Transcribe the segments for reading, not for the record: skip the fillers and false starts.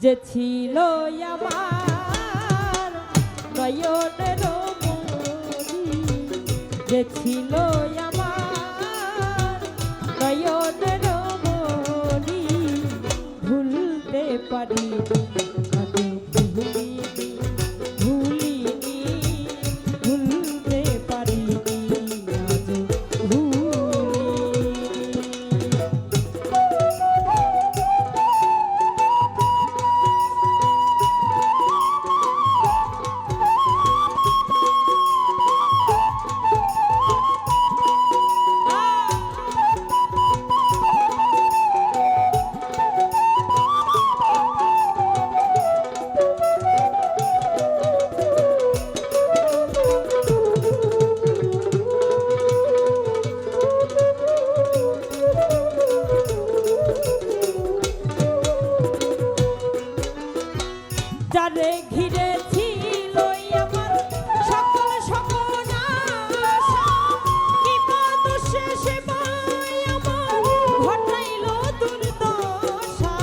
যে ছিল আমার নয়নের মনি, যে ছিল আমার নয়নের মনি, ভুলতে পারিনি আজও ভুলিনি, ভুলিনি, ভুলতে পারিনি আজও ভুলিনি। যারে ঘিরে ছিল আমার সকল সপনাশা, বিপদ শেষে মায় আমার ঘটাইল দুর্দশা।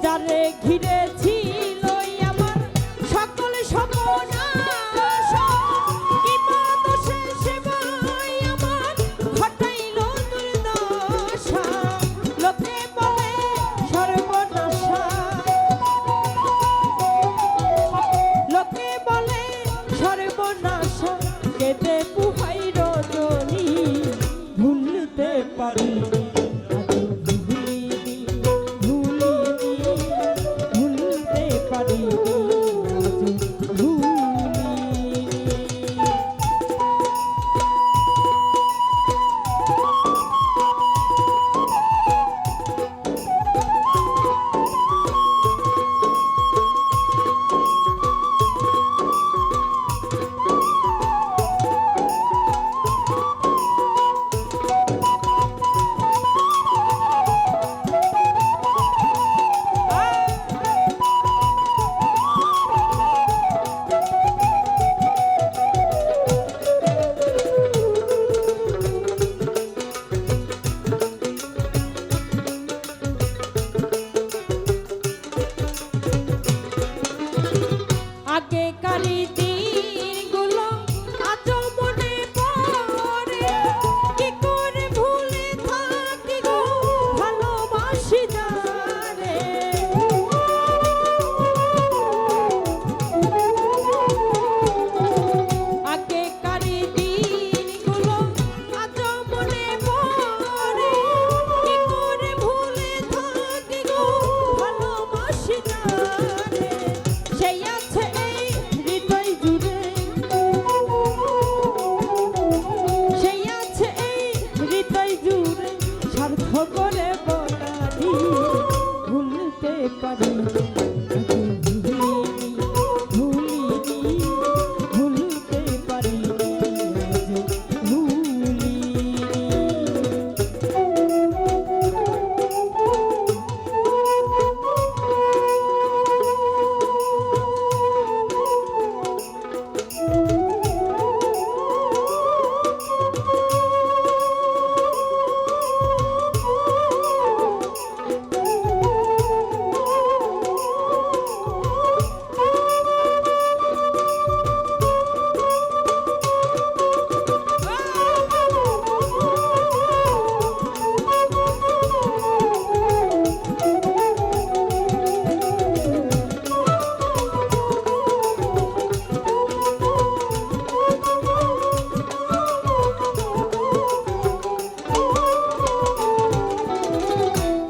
যারে ঘিরে ছিল আমার সকল সপনাশা, বিপদ শেষে মায় আমার ঘটাইল দুর্দশা। লোকে বলে সর্বনাশা, লোকে বলে সর্বনাশা, কেঁদে পুহাই রজনী, ভুলতে পারিনি আজও ভুলিনি, ভুলিনি, ভুলতে পারিনি আজও ভুলিনি। আগেকারি দিনগুলো আজও মনে পড়ে, কি করে ভুলে থাকি গো ভালোবাসি যারে। আগেকারি দিনগুলো আজও মনে পড়ে, কি করে ভুলে থাকি গো ভালোবাসি যারে। সেই আছে এই হৃদয় জুড়ে, সেই আছে এই হৃদয় জুড়ে, স্বার্থ করে বলানি, ভুলতে পারিনি আজও ভুলিনি, ভুলিনি, ভুলতে পারিনি আজও ভুলিনি।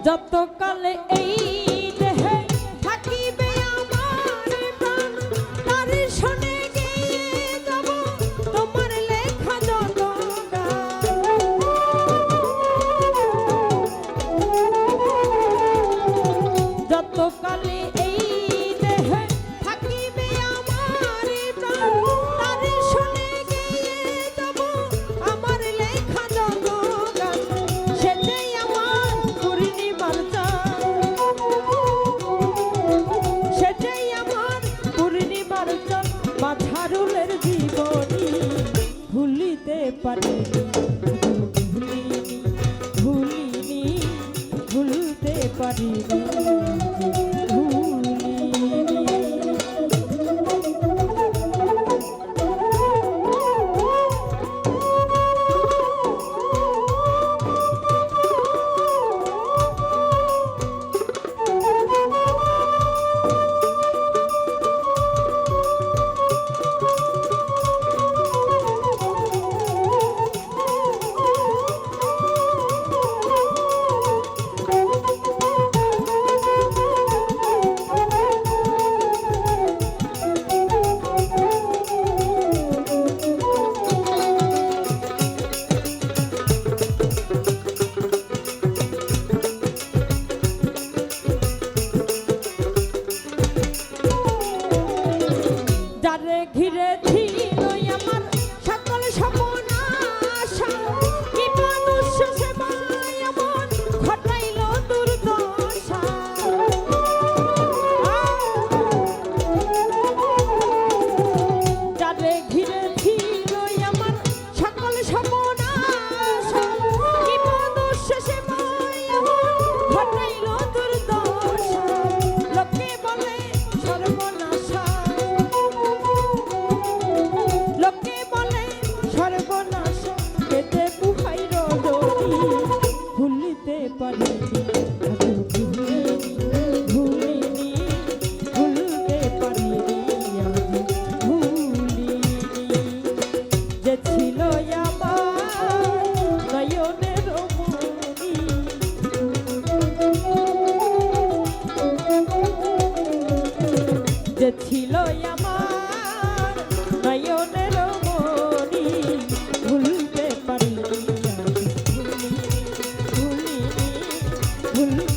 যতকালে এই দেহে থাকিবে আমার প্রাণ, তার শোনে গিয়ে যাব তোমার লেখা যত গান। যতকালে এই দেহে থাকিবে আমার প্রাণ, তার শোনে গিয়ে যাব আমার লেখা যত গান। সেটাই আমার পূর্ণিমার চাঁদ, দিল